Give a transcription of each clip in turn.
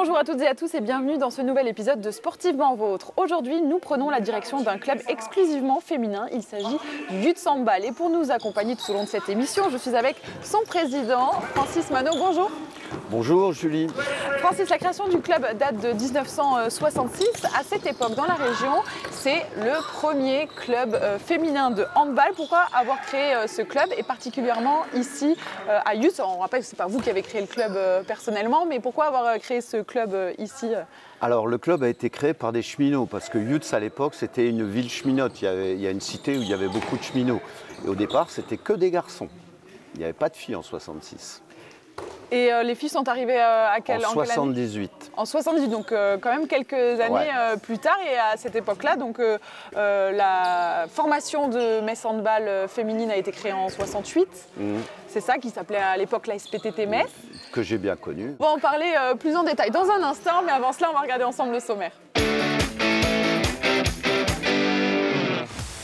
Bonjour à toutes et à tous et bienvenue dans ce nouvel épisode de Sportivement Vôtre. Aujourd'hui, nous prenons la direction d'un club exclusivement féminin. Il s'agit du Youth Handball. Et pour nous accompagner tout au long de cette émission, je suis avec son président, Francis Manot. Bonjour. Bonjour Julie. Francis, la création du club date de 1966. À cette époque, dans la région, c'est le premier club féminin de handball. Pourquoi avoir créé ce club et particulièrement ici à Youth? On rappelle que ce n'est pas vous qui avez créé le club personnellement, mais pourquoi avoir créé ce club ici? Alors le club a été créé par des cheminots parce que Youth à l'époque c'était une ville cheminote. Il y a une cité où il y avait beaucoup de cheminots. Et au départ c'était que des garçons. Il n'y avait pas de filles en 66. Et les filles sont arrivées à quelle année? 78. En 78, donc quand même quelques années plus tard. Et à cette époque-là, donc la formation de Metz Handball féminine a été créée en 68. C'est ça qui s'appelait à l'époque la SPTT Metz. Que j'ai bien connu. On va en parler plus en détail dans un instant, mais avant cela, on va regarder ensemble le sommaire.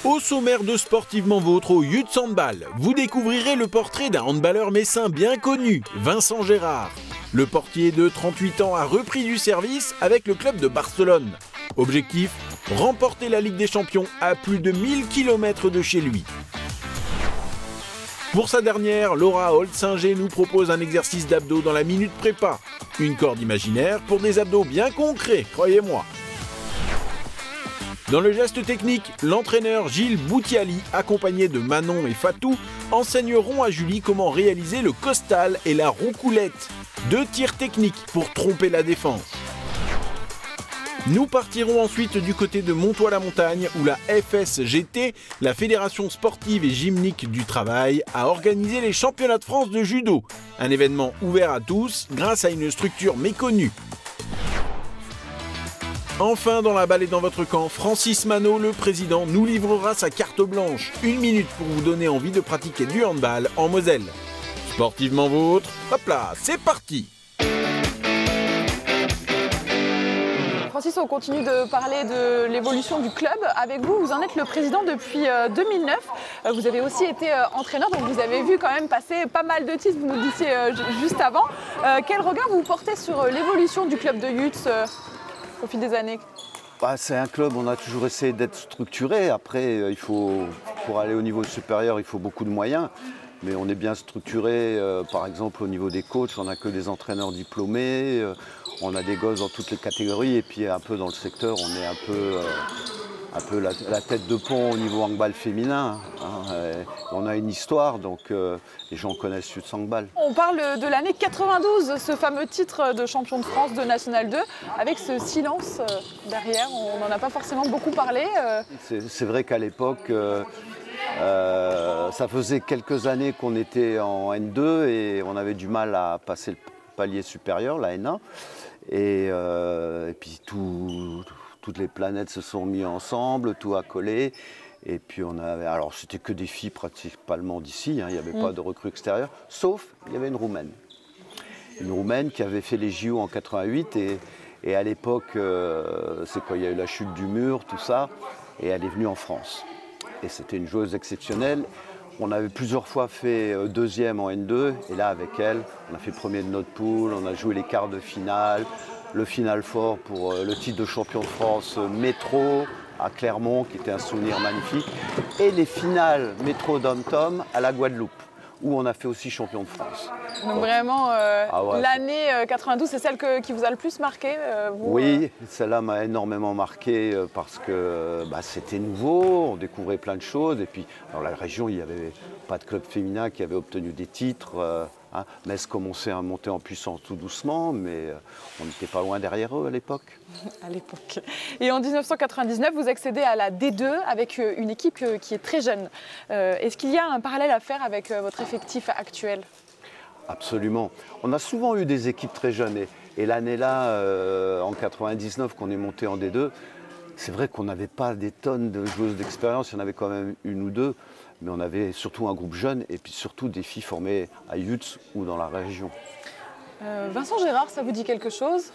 Au sommaire de Sportivement Vôtre au Youth Handball, vous découvrirez le portrait d'un handballeur messin bien connu, Vincent Gérard. Le portier de 38 ans a repris du service avec le club de Barcelone. Objectif, remporter la Ligue des Champions à plus de 1000 km de chez lui. Pour sa dernière, Laura Holtzinger nous propose un exercice d'abdos dans la minute prépa. Une corde imaginaire pour des abdos bien concrets, croyez-moi. Dans le geste technique, l'entraîneur Gilles Boutiali, accompagné de Manon et Fatou, enseigneront à Julie comment réaliser le costal et la roucoulette. 2 tirs techniques pour tromper la défense. Nous partirons ensuite du côté de Montois-la-Montagne où la FSGT, la Fédération Sportive et Gymnique du Travail, a organisé les championnats de France de judo. Un événement ouvert à tous grâce à une structure méconnue. Enfin, dans la balle et dans votre camp, Francis Manot, le président, nous livrera sa carte blanche. 1 minute pour vous donner envie de pratiquer du handball en Moselle. Sportivement Vôtre, hop là, c'est parti! Francis, on continue de parler de l'évolution du club. Avec vous, vous en êtes le président depuis 2009. Vous avez aussi été entraîneur, donc vous avez vu quand même passer pas mal de titres, vous nous disiez juste avant. Quel regard vous portez sur l'évolution du club de Youth au fil des années? C'est un club, on a toujours essayé d'être structuré. Après, pour aller au niveau supérieur, il faut beaucoup de moyens. Mais on est bien structuré, par exemple au niveau des coachs, on n'a que des entraîneurs diplômés, on a des gosses dans toutes les catégories et puis un peu dans le secteur, on est un peu la tête de pont au niveau handball féminin. On a une histoire, donc les gens connaissent Youth Handball. On parle de l'année 92, ce fameux titre de champion de France de National 2, avec ce silence derrière, on n'en a pas forcément beaucoup parlé. C'est vrai qu'à l'époque, ça faisait quelques années qu'on était en N2 et on avait du mal à passer le palier supérieur, la N1. Et puis toutes les planètes se sont mises ensemble, tout a collé. Et puis alors c'était que des filles principalement d'ici, il n'y avait pas de recrues extérieures, sauf il y avait une Roumaine. Une Roumaine qui avait fait les JO en 88 et à l'époque, c'est quand il y a eu la chute du mur, tout ça, et elle est venue en France. Et c'était une joueuse exceptionnelle. On avait plusieurs fois fait deuxième en N2 et là avec elle, on a fait premier de notre poule, on a joué les quarts de finale, le final fort pour le titre de champion de France métro à Clermont qui était un souvenir magnifique et les finales métro dom-tom à la Guadeloupe où on a fait aussi champion de France. Donc vraiment, l'année 92, c'est celle qui vous a le plus marqué vous, Oui, celle-là m'a énormément marqué parce que c'était nouveau, on découvrait plein de choses. Et puis, dans la région, il n'y avait pas de club féminin qui avait obtenu des titres. Metz commençait à monter en puissance tout doucement, mais on n'était pas loin derrière eux à l'époque. À l'époque. Et en 1999, vous accédez à la D2 avec une équipe qui est très jeune. Est-ce qu'il y a un parallèle à faire avec votre effectif actuel? Absolument. On a souvent eu des équipes très jeunes. Et l'année-là, en 99, qu'on est monté en D2, c'est vrai qu'on n'avait pas des tonnes de joueuses d'expérience. Il y en avait quand même une ou deux. Mais on avait surtout un groupe jeune et puis surtout des filles formées à Youth ou dans la région. Vincent Gérard, ça vous dit quelque chose?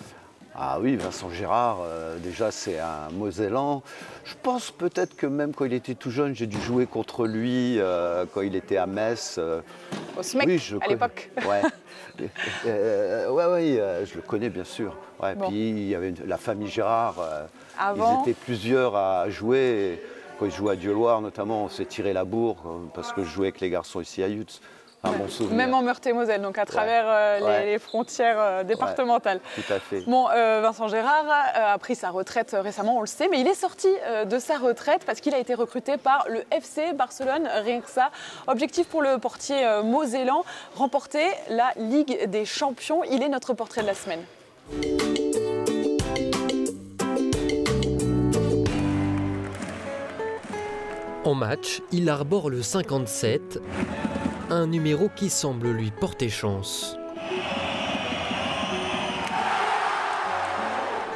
Ah oui, Vincent Gérard, déjà c'est un Mosellan. Je pense peut-être que même quand il était tout jeune, j'ai dû jouer contre lui quand il était à Metz. Au SMEC, oui, à l'époque. Ouais. Je le connais bien sûr. Ouais, Bon. Puis il y avait la famille Gérard. Avant. Ils étaient plusieurs à jouer. Et quand ils jouaient à Dieu-Loire notamment, on s'est tiré la bourre parce que je jouais avec les garçons ici à Yutz. Un bon souvenir. Même en Meurthe-et-Moselle, donc à travers les frontières départementales. Ouais, tout à fait. Bon, Vincent Gérard a pris sa retraite récemment, on le sait, mais il est sorti de sa retraite parce qu'il a été recruté par le FC Barcelone, rien que ça. Objectif pour le portier mosellan, remporter la Ligue des Champions. Il est notre portrait de la semaine. En match, il arbore le 57, un numéro qui semble lui porter chance.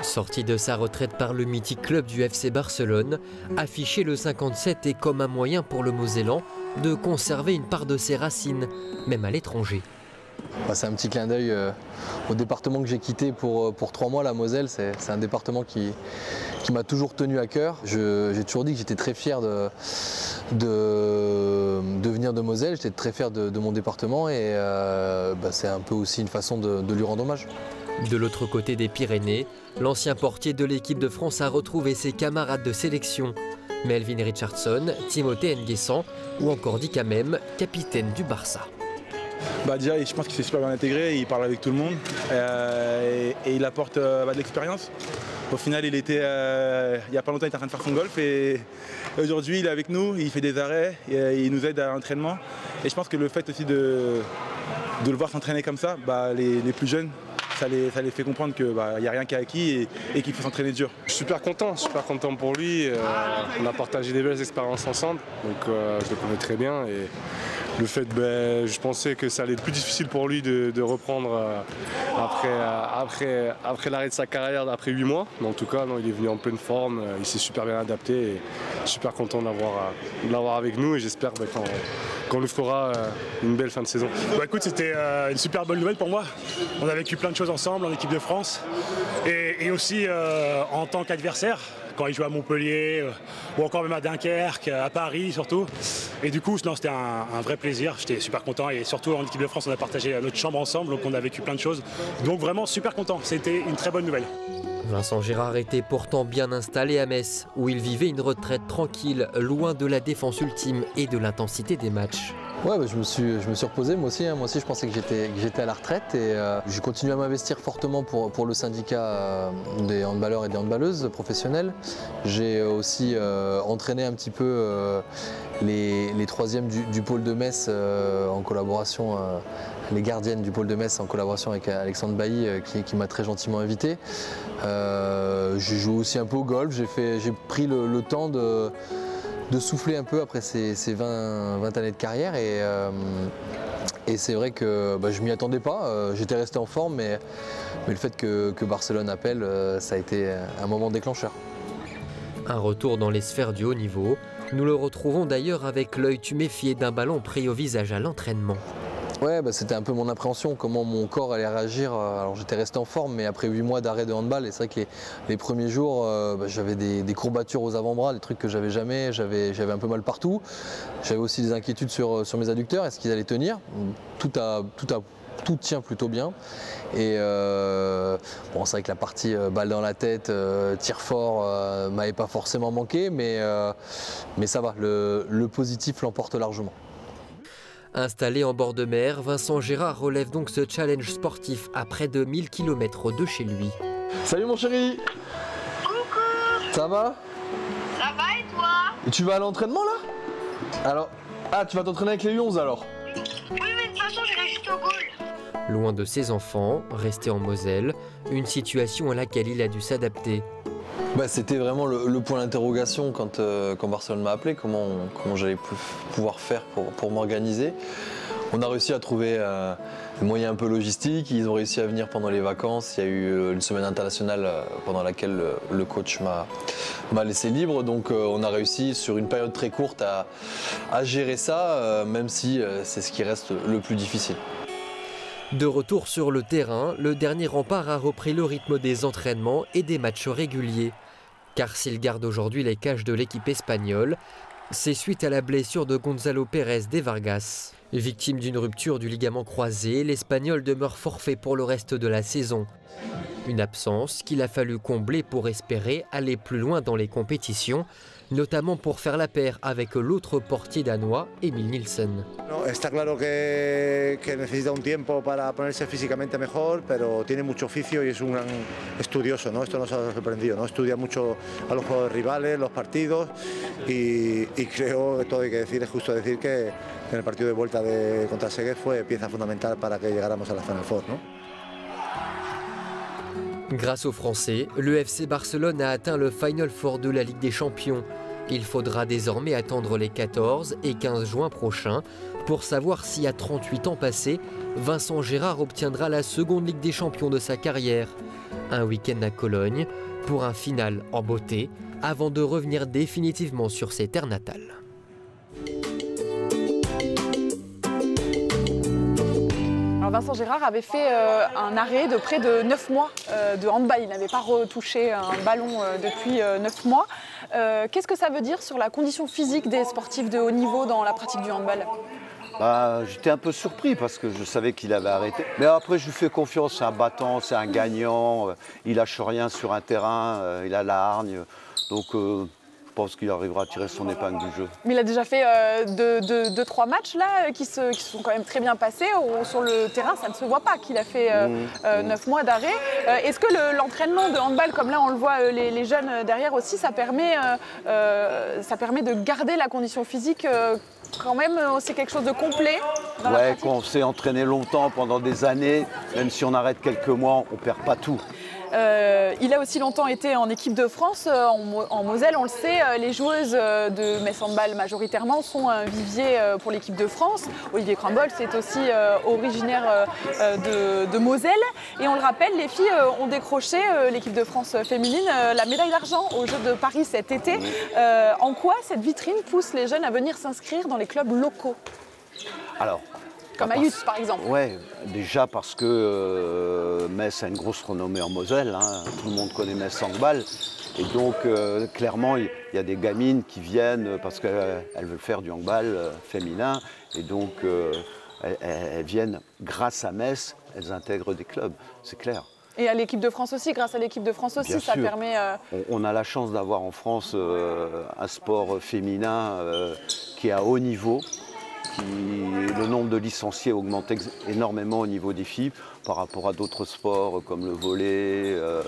Sorti de sa retraite par le mythique club du FC Barcelone, afficher le 57 est comme un moyen pour le Mosellan de conserver une part de ses racines, même à l'étranger. C'est un petit clin d'œil au département que j'ai quitté pour 3 mois, la Moselle. C'est un département qui m'a toujours tenu à cœur. J'ai toujours dit que j'étais très fier de venir de Moselle, j'étais très fier de mon département et c'est un peu aussi une façon de lui rendre hommage. De l'autre côté des Pyrénées, l'ancien portier de l'équipe de France a retrouvé ses camarades de sélection. Melvin Richardson, Timothée Nguessan ou encore Dick Hamem, capitaine du Barça. Déjà, je pense qu'il s'est super bien intégré, il parle avec tout le monde et il apporte de l'expérience. Au final, il n'y a pas longtemps, il était en train de faire son golf et aujourd'hui, il est avec nous, il fait des arrêts, et il nous aide à l'entraînement. Et je pense que le fait aussi de le voir s'entraîner comme ça, les plus jeunes, ça les fait comprendre qu'il n'y a rien qui est acquis et qu'il faut s'entraîner dur. Je suis super content pour lui. On a partagé des belles expériences ensemble, donc je le connais très bien. Et le fait, je pensais que ça allait être plus difficile pour lui de reprendre après l'arrêt de sa carrière, après 8 mois. Mais en tout cas, non, il est venu en pleine forme, il s'est super bien adapté et je suis super content de l'avoir avec nous et j'espère qu'on lui fera une belle fin de saison. Écoute, c'était une super bonne nouvelle pour moi. On a vécu plein de choses ensemble en équipe de France et aussi en tant qu'adversaire. Quand il jouait à Montpellier ou encore même à Dunkerque, à Paris surtout. Et du coup, c'était un vrai plaisir. J'étais super content et surtout en équipe de France, on a partagé notre chambre ensemble, donc on a vécu plein de choses. Donc vraiment super content. C'était une très bonne nouvelle. Vincent Gérard était pourtant bien installé à Metz, où il vivait une retraite tranquille, loin de la défense ultime et de l'intensité des matchs. Ouais, je me suis reposé moi aussi. Moi aussi, je pensais que j'étais à la retraite et j'ai continué à m'investir fortement pour le syndicat des handballeurs et des handballeuses professionnelles. J'ai aussi entraîné un petit peu les troisièmes du pôle de Metz en collaboration, les gardiennes du pôle de Metz en collaboration avec Alexandre Bailly qui m'a très gentiment invité. J'ai joué aussi un peu au golf, j'ai pris le temps de souffler un peu après ces 20 années de carrière et c'est vrai que je m'y attendais pas, j'étais resté en forme mais le fait que Barcelone appelle, ça a été un moment déclencheur. Un retour dans les sphères du haut niveau, nous le retrouvons d'ailleurs avec l'œil tuméfié d'un ballon pris au visage à l'entraînement. Ouais, c'était un peu mon appréhension, comment mon corps allait réagir. Alors j'étais resté en forme, mais après 8 mois d'arrêt de handball, et c'est vrai que les premiers jours, j'avais des courbatures aux avant-bras, des trucs que j'avais jamais, j'avais un peu mal partout. J'avais aussi des inquiétudes sur mes adducteurs, est-ce qu'ils allaient tenir? Tout tient plutôt bien. Et c'est vrai que la partie balle dans la tête, tir fort, m'avait pas forcément manqué, mais ça va, le positif l'emporte largement. Installé en bord de mer, Vincent Gérard relève donc ce challenge sportif à près de 1000 km de chez lui. Salut mon chéri. Coucou. Ça va? Ça va et toi? Et tu vas à l'entraînement là? Alors, tu vas t'entraîner avec les U11 alors? Oui, mais de toute façon je reste juste au goal. Loin de ses enfants, resté en Moselle, une situation à laquelle il a dû s'adapter. C'était vraiment le point d'interrogation quand Barcelone m'a appelé, comment j'allais pouvoir faire pour m'organiser. On a réussi à trouver des moyens un peu logistiques, ils ont réussi à venir pendant les vacances, il y a eu une semaine internationale pendant laquelle le coach m'a laissé libre, donc on a réussi sur une période très courte à gérer ça, même si c'est ce qui reste le plus difficile. De retour sur le terrain, le dernier rempart a repris le rythme des entraînements et des matchs réguliers. Car s'il garde aujourd'hui les cages de l'équipe espagnole, c'est suite à la blessure de Gonzalo Pérez de Vargas. Victime d'une rupture du ligament croisé, l'Espagnol demeure forfait pour le reste de la saison. Une absence qu'il a fallu combler pour espérer aller plus loin dans les compétitions, notamment pour faire la paire avec l'autre portier danois, Emil Nielsen. Está claro que necesita un tiempo para ponerse físicamente mejor, pero tiene mucho oficio y es un gran estudioso, ¿no? Esto nos ha sorprendido, ¿no? Estudia mucho a los jugadores rivales, los partidos y creo que todo hay que decir, es justo decir que en el partido de vuelta contra Seguez fue pieza fundamental para que llegáramos a la Final Four, ¿no? Grâce aux Français, le FC Barcelone a atteint le Final Four de la Ligue des Champions. Il faudra désormais attendre les 14 et 15 juin prochains pour savoir si à 38 ans passés, Vincent Gérard obtiendra la seconde Ligue des Champions de sa carrière. Un week-end à Cologne pour un final en beauté avant de revenir définitivement sur ses terres natales. Alors Vincent Gérard avait fait un arrêt de près de 9 mois de handball. Il n'avait pas retouché un ballon depuis 9 mois. Qu'est-ce que ça veut dire sur la condition physique des sportifs de haut niveau dans la pratique du handball? J'étais un peu surpris parce que je savais qu'il avait arrêté. Mais après, je lui fais confiance, c'est un battant, c'est un gagnant. Il lâche rien sur un terrain, il a la hargne. Donc je pense qu'il arrivera à tirer son épingle du jeu. Mais il a déjà fait 2-3 matchs là, qui se sont quand même très bien passés. Sur le terrain, ça ne se voit pas qu'il a fait 9 mois d'arrêt. Est-ce que l'entraînement de handball, comme là on le voit les jeunes derrière aussi, ça permet de garder la condition physique quand même, c'est quelque chose de complet dans la pratique. Quand on s'est entraîné longtemps, pendant des années, même si on arrête quelques mois, on ne perd pas tout. Il a aussi longtemps été en équipe de France, en Moselle, on le sait, les joueuses de Metz Handball majoritairement sont un vivier pour l'équipe de France. Olivier Crumble, c'est aussi originaire de Moselle. Et on le rappelle, les filles ont décroché, l'équipe de France féminine, la médaille d'argent aux Jeux de Paris cet été. En quoi cette vitrine pousse les jeunes à venir s'inscrire dans les clubs locaux? Alors, comme Ayut, par exemple. Oui, déjà parce que Metz a une grosse renommée en Moselle. Tout le monde connaît Metz Handball. Et donc, clairement, il y a des gamines qui viennent parce qu'elles veulent faire du handball féminin. Et donc, elles viennent grâce à Metz, elles intègrent des clubs, c'est clair. Et à l'équipe de France aussi, grâce à l'équipe de France aussi, ça permet... On a la chance d'avoir en France un sport féminin qui est à haut niveau. Le nombre de licenciés augmente énormément au niveau des filles par rapport à d'autres sports comme le volley, le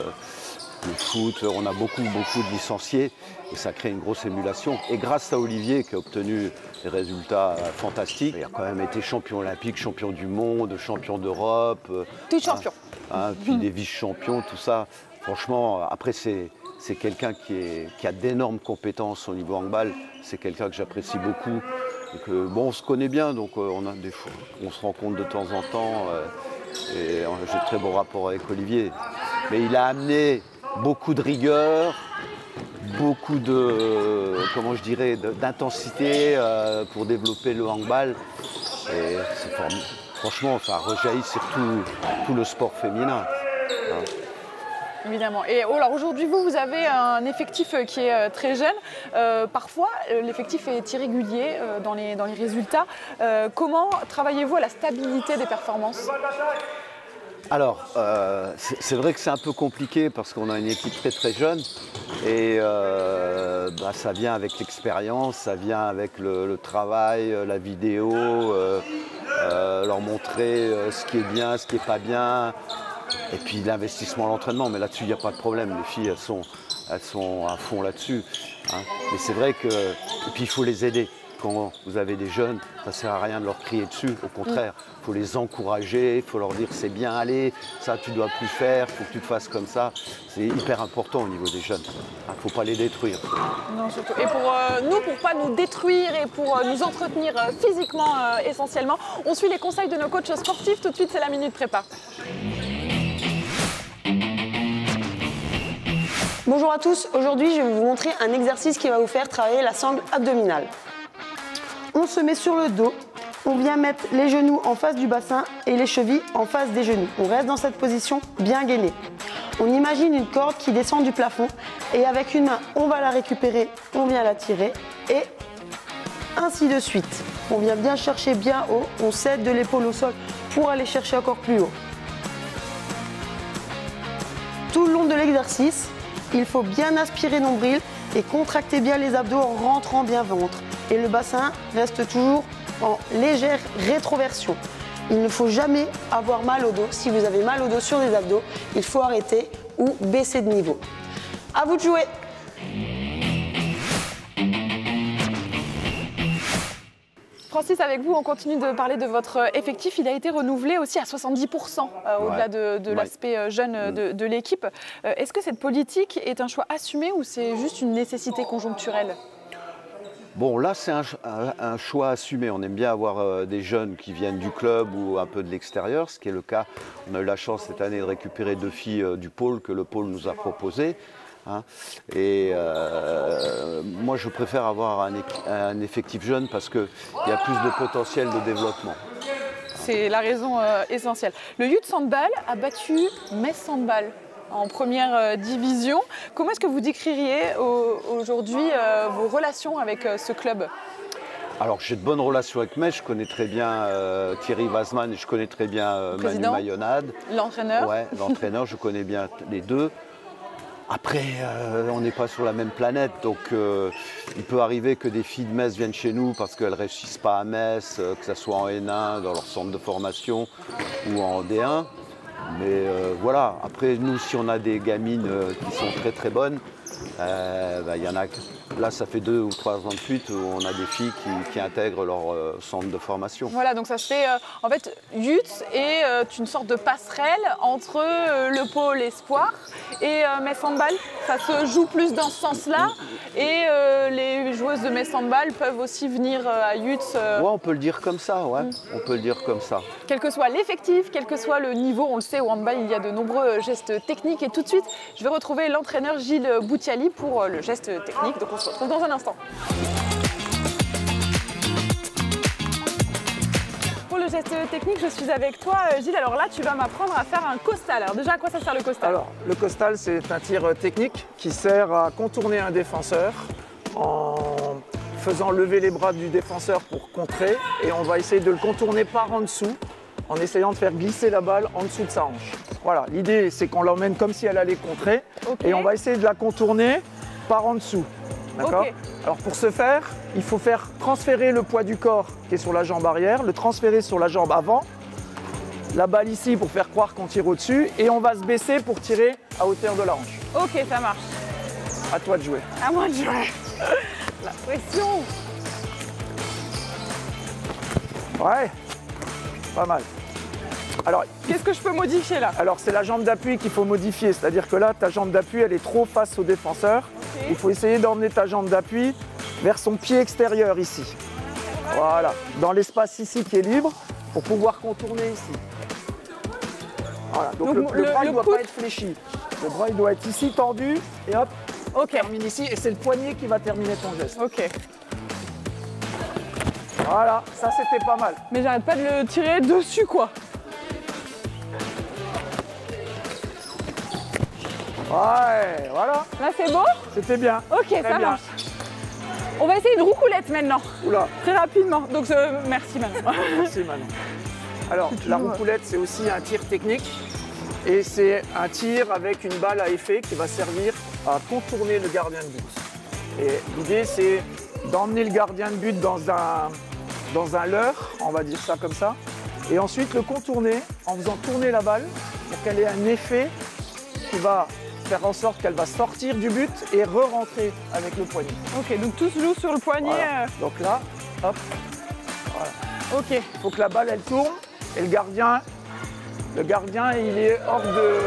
foot. On a beaucoup de licenciés et ça crée une grosse émulation. Et grâce à Olivier qui a obtenu des résultats fantastiques, il a quand même été champion olympique, champion du monde, champion d'Europe. Tout champion. Puis des vice-champions, tout ça. Franchement, après c'est quelqu'un qui a d'énormes compétences au niveau handball. C'est quelqu'un que j'apprécie beaucoup. Donc, on se connaît bien, donc on se rencontre de temps en temps et j'ai de très bons rapports avec Olivier. Mais il a amené beaucoup de rigueur, beaucoup d'intensité pour développer le handball. Et franchement, ça rejaillit sur tout le sport féminin. Évidemment. Et alors aujourd'hui, vous avez un effectif qui est très jeune. Parfois, l'effectif est irrégulier dans les résultats. Comment travaillez-vous à la stabilité des performances? Alors, c'est vrai que c'est un peu compliqué parce qu'on a une équipe très jeune et ça vient avec l'expérience, ça vient avec le travail, la vidéo, leur montrer ce qui est bien, ce qui n'est pas bien. Et puis l'investissement à l'entraînement, mais là-dessus, il n'y a pas de problème. Les filles, elles sont à fond là-dessus. Mais c'est vrai que... Et puis, il faut les aider. Quand vous avez des jeunes, ça ne sert à rien de leur crier dessus. Au contraire, il faut les encourager, il faut leur dire c'est bien aller, ça tu ne dois plus faire, il faut que tu te fasses comme ça. C'est hyper important au niveau des jeunes. Il ne faut pas les détruire. Non, surtout. Et pour nous, pour ne pas nous détruire et pour nous entretenir physiquement essentiellement, on suit les conseils de nos coachs sportifs. Tout de suite, c'est la Minute Prépa. Bonjour à tous, aujourd'hui je vais vous montrer un exercice qui va vous faire travailler la sangle abdominale. On se met sur le dos On vient mettre les genoux en face du bassin et les chevilles en face des genoux. On reste dans cette position bien gainée. On imagine une corde qui descend du plafond et avec une main, on va la récupérer, on vient la tirer et ainsi de suite. On vient bien chercher bien haut, on cède de l'épaule au sol pour aller chercher encore plus haut. Tout le long de l'exercice, il faut bien aspirer nombril et contracter bien les abdos en rentrant bien ventre. Et le bassin reste toujours en légère rétroversion. Il ne faut jamais avoir mal au dos. Si vous avez mal au dos sur les abdos, il faut arrêter ou baisser de niveau. À vous de jouer! Francis, avec vous, on continue de parler de votre effectif. Il a été renouvelé aussi à 70% au-delà de l'aspect jeune de l'équipe. Est-ce que cette politique est un choix assumé ou c'est juste une nécessité conjoncturelle ? Bon, là, c'est un choix assumé. On aime bien avoir des jeunes qui viennent du club ou un peu de l'extérieur, ce qui est le cas. On a eu la chance cette année de récupérer 2 filles du pôle que le pôle nous a proposé. Hein. Et moi, je préfère avoir un effectif jeune parce qu'il y a plus de potentiel de développement. C'est la raison essentielle. Le Youth Handball a battu Metz Handball en première division. Comment est-ce que vous décririez aujourd'hui vos relations avec ce club ? Alors j'ai de bonnes relations avec Metz, je connais très bien Thierry Wasman et je connais très bien Manu Mayonade. L'entraîneur ? Ouais, l'entraîneur, je connais bien les deux. Après, on n'est pas sur la même planète, donc il peut arriver que des filles de Metz viennent chez nous parce qu'elles ne réussissent pas à Metz, que ce soit en N1, dans leur centre de formation ou en D1. Mais voilà, après nous, si on a des gamines qui sont très très bonnes, y en a, là ça fait 2 ou 3 ans de suite où on a des filles qui intègrent leur centre de formation. Voilà, donc ça se fait, en fait, Youth est une sorte de passerelle entre le pôle espoir et Metz Handball. Ça se joue plus dans ce sens-là et les joueuses de Metz Handball peuvent aussi venir à Youth. Ouais, on peut le dire comme ça, ouais. On peut le dire comme ça. Quel que soit l'effectif, quel que soit le niveau, on le sait, au handball, il y a de nombreux gestes techniques. Et tout de suite, je vais retrouver l'entraîneur Gilles Boutiali pour le geste technique. Donc on se retrouve dans un instant. Pour le geste technique, je suis avec toi, Gilles. Alors là, tu vas m'apprendre à faire un costal. Alors déjà, à quoi ça sert le costal ? Alors, le costal, c'est un tir technique qui sert à contourner un défenseur en faisant lever les bras du défenseur pour contrer. Et on va essayer de le contourner par en dessous, en essayant de faire glisser la balle en dessous de sa hanche. Voilà, l'idée, c'est qu'on l'emmène comme si elle allait contrer. Okay. Et on va essayer de la contourner par en dessous. D'accord ? Okay. Alors pour ce faire, il faut faire transférer le poids du corps qui est sur la jambe arrière, le transférer sur la jambe avant, la balle ici pour faire croire qu'on tire au-dessus et on va se baisser pour tirer à hauteur de la hanche. Ok, ça marche. À toi de jouer. À moi de jouer. La pression. Ouais, pas mal. Alors, qu'est-ce que je peux modifier là? Alors c'est la jambe d'appui qu'il faut modifier, c'est-à-dire que là ta jambe d'appui elle est trop face au défenseur. Okay. Il faut essayer d'emmener ta jambe d'appui vers son pied extérieur ici. Voilà, dans l'espace ici qui est libre pour pouvoir contourner ici. Voilà, donc le bras ne doit pas être fléchi. Le bras il doit être ici tendu et hop, okay. Termine ici et c'est le poignet qui va terminer ton geste. Ok. Voilà, ça c'était pas mal. Mais j'arrête pas de le tirer dessus quoi. Ouais, voilà. Là, c'est bon? C'était bien. Ok, ça marche. On va essayer une roucoulette maintenant. Oula. Très rapidement. Donc, merci Manon. Merci Manon. Alors, la roucoulette, c'est aussi un tir technique. Et c'est un tir avec une balle à effet qui va servir à contourner le gardien de but. Et l'idée, c'est d'emmener le gardien de but dans un leurre, on va dire ça comme ça. Et ensuite, le contourner en faisant tourner la balle pour qu'elle ait un effet qui va faire en sorte qu'elle va sortir du but et re-rentrer avec le poignet. Ok, donc tout se joue sur le poignet. Voilà. Donc là, hop, voilà. Ok. Il faut que la balle, elle tourne et le gardien, il est hors de...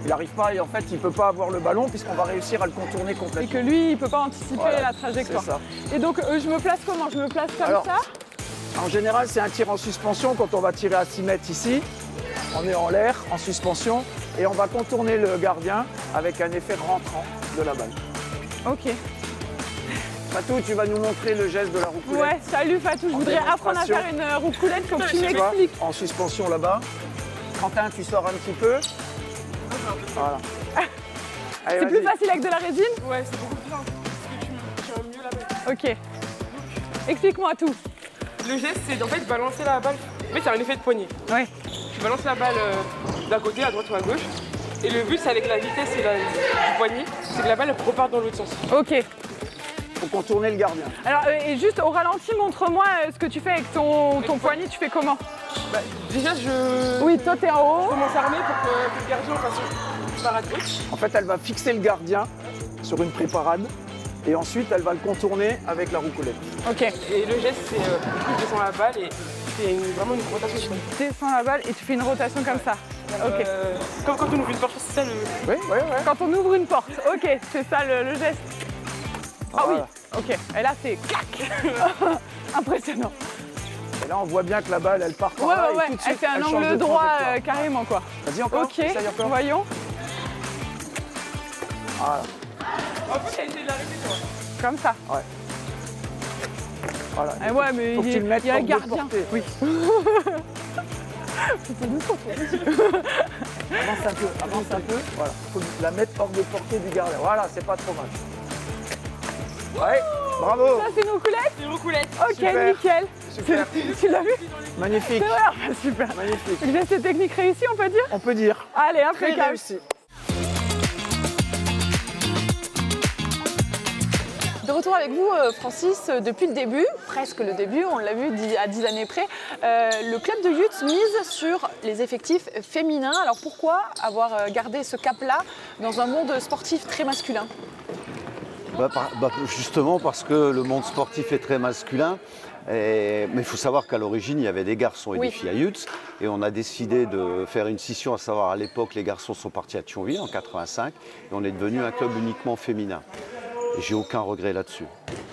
Il n'arrive pas et en fait, il ne peut pas avoir le ballon puisqu'on va réussir à le contourner complètement. Et que lui, il ne peut pas anticiper la trajectoire. C'est ça. Et donc, je me place comment? Je me place comme ça? En général, c'est un tir en suspension quand on va tirer à 6 mètres ici. On est en l'air, en suspension, et on va contourner le gardien avec un effet rentrant de la balle. Ok. Fatou, tu vas nous montrer le geste de la roucoulette. Ouais, salut Fatou, je voudrais apprendre à faire une roucoulette, faut que tu m'expliques. En suspension là-bas. Quentin, tu sors un petit peu. Voilà. C'est plus facile avec de la résine? Ouais, c'est beaucoup plus simple. Parce que tu mieux la balle. Ok. Explique-moi tout. Le geste, c'est en fait balancer la balle. En fait, c'est un effet de poignée. Ouais. Tu balances la balle d'un côté, à droite ou à gauche. Et le but, c'est avec la vitesse du poignet, c'est que la balle repart dans l'autre sens. Ok. Faut contourner le gardien. Alors, et juste au ralenti, montre-moi ce que tu fais avec ton poignet, tu fais comment? Bah, déjà, je... Oui, toi, t'es en haut. Je commence à armer pour que le gardien fasse une parade haute. En fait, elle va fixer le gardien sur une préparade. Et ensuite, elle va le contourner avec la roucoulette. Ok. Et le geste, c'est je descends la balle et c'est vraiment une rotation. Tu descends la balle et tu fais une rotation comme ça. Ok. Comme quand on ouvre une porte, c'est ça le... Oui. Quand on ouvre une porte, ok, c'est ça le geste. Ah voilà. Oui, ok. Et là, c'est clac. Impressionnant. Et là, on voit bien que la balle, elle part par là. Ouais. Et tout de suite, elle fait un change angle de droit trajectoire. carrément, quoi. Vas-y encore. Ok, Essaye encore. voyons. Voilà. En plus, elle essaie de l'arrêter, toi. Comme ça. Ouais. Voilà. Ah ouais, mais faut que tu le mettes il y a hors le de gardien. portée. Oui. Avance un peu. Voilà. Faut la mettre hors de portée du gardien. Voilà, c'est pas trop mal. Ouais, bravo. Ça, c'est une roucoulette? C'est une roucoulette. Ok, super. Nickel. Super. Tu l'as vu? Magnifique. C'est vrai, super. Magnifique. Geste technique réussi, on peut dire? On peut dire. Allez, Très impeccable. réussi. De retour avec vous, Francis, depuis le début, presque le début, on l'a vu à 10 années près, le club de Yutz mise sur les effectifs féminins. Alors pourquoi avoir gardé ce cap-là dans un monde sportif très masculin? Justement parce que le monde sportif est très masculin. Mais il faut savoir qu'à l'origine, il y avait des garçons et des filles à Yutz. Et on a décidé de faire une scission, à savoir à l'époque, les garçons sont partis à Thionville en 85 et on est devenu un club uniquement féminin. Et j'ai aucun regret là-dessus.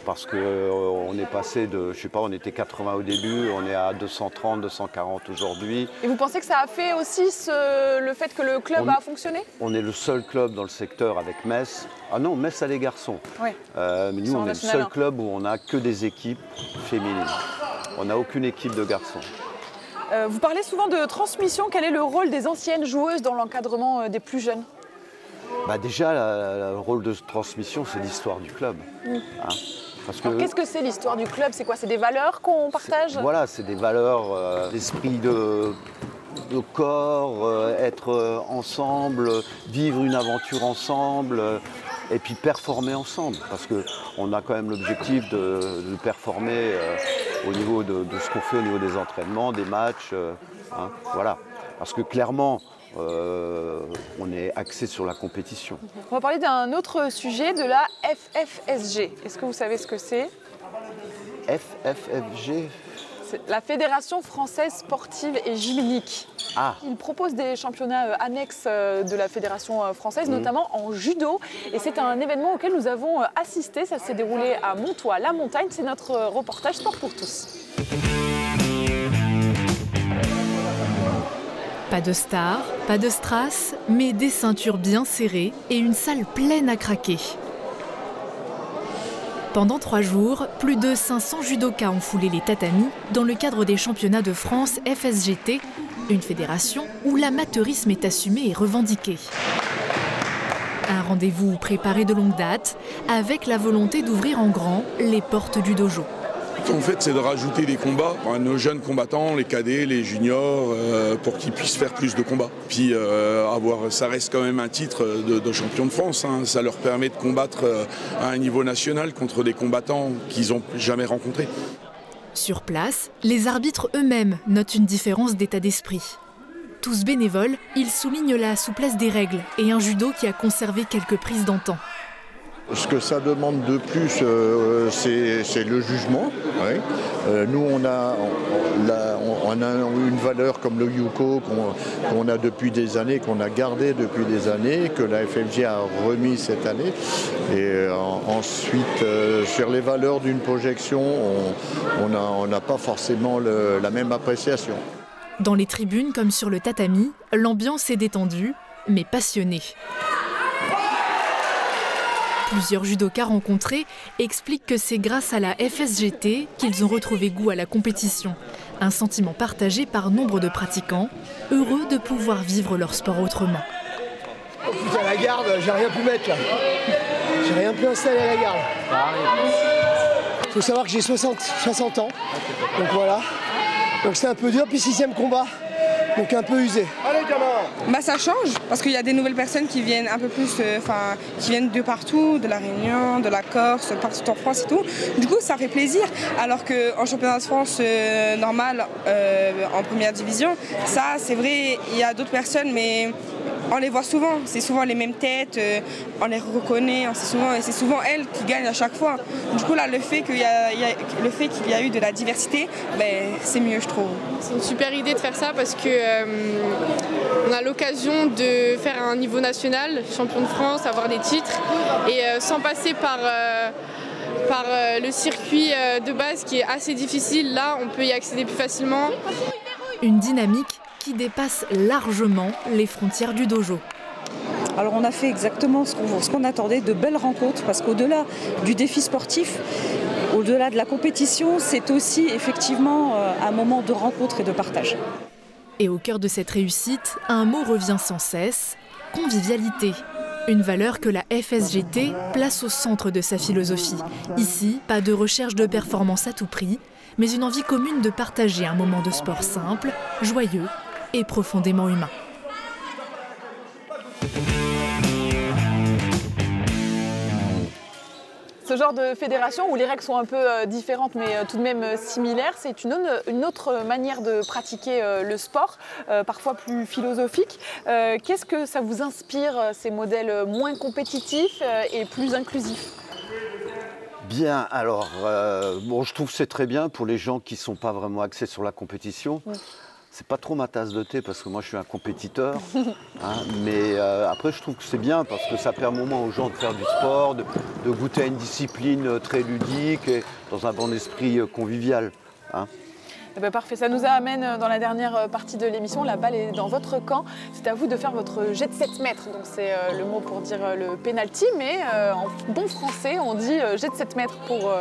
Parce qu'on est passé de, je sais pas, on était 80 au début, on est à 230, 240 aujourd'hui. Et vous pensez que ça a fait aussi le fait que le club a fonctionné? On est le seul club dans le secteur avec Metz. Ah non, Metz a les garçons. Oui. Mais nous, on est le seul club où on n'a que des équipes féminines. On n'a aucune équipe de garçons. Vous parlez souvent de transmission. Quel est le rôle des anciennes joueuses dans l'encadrement des plus jeunes? Déjà, le rôle de transmission, c'est l'histoire du club. Hein, alors qu'est-ce que c'est l'histoire du club? C'est quoi? C'est des valeurs qu'on partage? Voilà, c'est des valeurs d'esprit de corps, être ensemble, vivre une aventure ensemble et puis performer ensemble. Parce qu'on a quand même l'objectif de performer au niveau de ce qu'on fait au niveau des entraînements, des matchs. Voilà. Parce que clairement, on est axé sur la compétition. On va parler d'un autre sujet, de la FFSG. Est-ce que vous savez ce que c'est? FFSG? C'est la Fédération Française Sportive et Gymnique. Ah. Il propose des championnats annexes de la Fédération Française, notamment en judo. Et c'est un événement auquel nous avons assisté. Ça s'est déroulé à Montois-la-Montagne. C'est notre reportage Sport pour tous. Pas de stars, pas de strass, mais des ceintures bien serrées et une salle pleine à craquer. Pendant 3 jours, plus de 500 judokas ont foulé les tatamis dans le cadre des championnats de France FSGT, une fédération où l'amateurisme est assumé et revendiqué. Un rendez-vous préparé de longue date, avec la volonté d'ouvrir en grand les portes du dojo. En fait, c'est de rajouter des combats à nos jeunes combattants, les cadets, les juniors, pour qu'ils puissent faire plus de combats. Puis ça reste quand même un titre de champion de France. Hein. Ça leur permet de combattre à un niveau national contre des combattants qu'ils n'ont jamais rencontrés. Sur place, les arbitres eux-mêmes notent une différence d'état d'esprit. Tous bénévoles, ils soulignent la souplesse des règles et un judo qui a conservé quelques prises d'antan. Ce que ça demande de plus, c'est le jugement. Ouais. Nous, on a une valeur comme le Yuko qu'on a depuis des années, qu'on a gardé depuis des années, que la FFG a remis cette année. Et ensuite, sur les valeurs d'une projection, on n'a pas forcément la même appréciation. Dans les tribunes comme sur le tatami, l'ambiance est détendue, mais passionnée. Plusieurs judokas rencontrés expliquent que c'est grâce à la FSGT qu'ils ont retrouvé goût à la compétition. Un sentiment partagé par nombre de pratiquants, heureux de pouvoir vivre leur sport autrement. Oh putain, la garde, j'ai rien pu mettre là. J'ai rien pu installer à la garde. Il faut savoir que j'ai 60 ans. Donc voilà. Donc c'est un peu dur, puis 6e combat. Donc un peu usé. Allez gamin. Bah ça change parce qu'il y a des nouvelles personnes qui viennent un peu plus, qui viennent de partout, de la Réunion, de la Corse, partout en France et tout. Du coup ça fait plaisir. Alors qu'en championnat de France normal, en première division, ça c'est vrai, il y a d'autres personnes, mais on les voit souvent. C'est souvent les mêmes têtes, on les reconnaît, et c'est souvent elles qui gagnent à chaque fois. Du coup là, le fait qu'il y a eu de la diversité, ben, c'est mieux je trouve. C'est une super idée de faire ça parce que on a l'occasion de faire un niveau national, champion de France, avoir des titres et sans passer par le circuit de base qui est assez difficile, là on peut y accéder plus facilement. Une dynamique qui dépasse largement les frontières du dojo. Alors on a fait exactement ce qu'on attendait, de belles rencontres, parce qu'au-delà du défi sportif, au-delà de la compétition, c'est aussi effectivement un moment de rencontre et de partage. Et au cœur de cette réussite, un mot revient sans cesse, convivialité. Une valeur que la FSGT place au centre de sa philosophie. Ici, pas de recherche de performance à tout prix, mais une envie commune de partager un moment de sport simple, joyeux et profondément humain. Ce genre de fédération où les règles sont un peu différentes mais tout de même similaires, c'est une autre manière de pratiquer le sport, parfois plus philosophique. Qu'est-ce que ça vous inspire, ces modèles moins compétitifs et plus inclusifs ? Bien, alors, bon, je trouve que c'est très bien pour les gens qui ne sont pas vraiment axés sur la compétition. Oui. C'est pas trop ma tasse de thé parce que moi je suis un compétiteur, hein, mais après je trouve que c'est bien parce que ça permet au moins aux gens de faire du sport, de goûter à une discipline très ludique et dans un bon esprit convivial. Hein. Eh bien, parfait, ça nous amène dans la dernière partie de l'émission. La balle est dans votre camp. C'est à vous de faire votre jet de 7 mètres. Donc c'est le mot pour dire le penalty, mais en bon français on dit jet de 7 mètres pour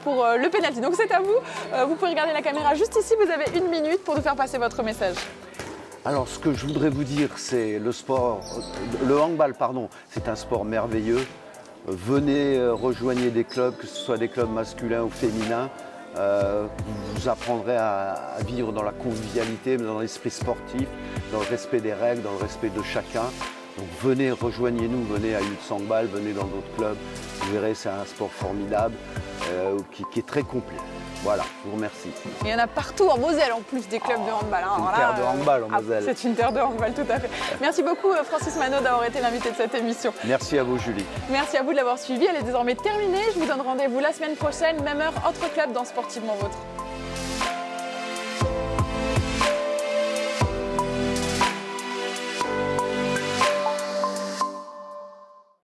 le penalty. Donc c'est à vous. Vous pouvez regarder la caméra juste ici. Vous avez 1 minute pour nous faire passer votre message. Alors ce que je voudrais vous dire, c'est le handball, pardon, c'est un sport merveilleux. Venez, rejoignez des clubs, que ce soit des clubs masculins ou féminins. Vous apprendrez à vivre dans la convivialité, dans l'esprit sportif, dans le respect des règles, dans le respect de chacun. Donc venez, rejoignez-nous, venez à Youth Handball, venez dans d'autres clubs. Vous verrez, c'est un sport formidable qui est très complet. Voilà, je vous remercie. Il y en a partout en Moselle en plus des clubs de handball. Hein. C'est une terre de handball en Moselle. C'est une terre de handball, tout à fait. Merci beaucoup Francis Manot d'avoir été l'invité de cette émission. Merci à vous Julie. Merci à vous de l'avoir suivi. Elle est désormais terminée. Je vous donne rendez-vous la semaine prochaine, même heure, autre club dans Sportivement Vôtre.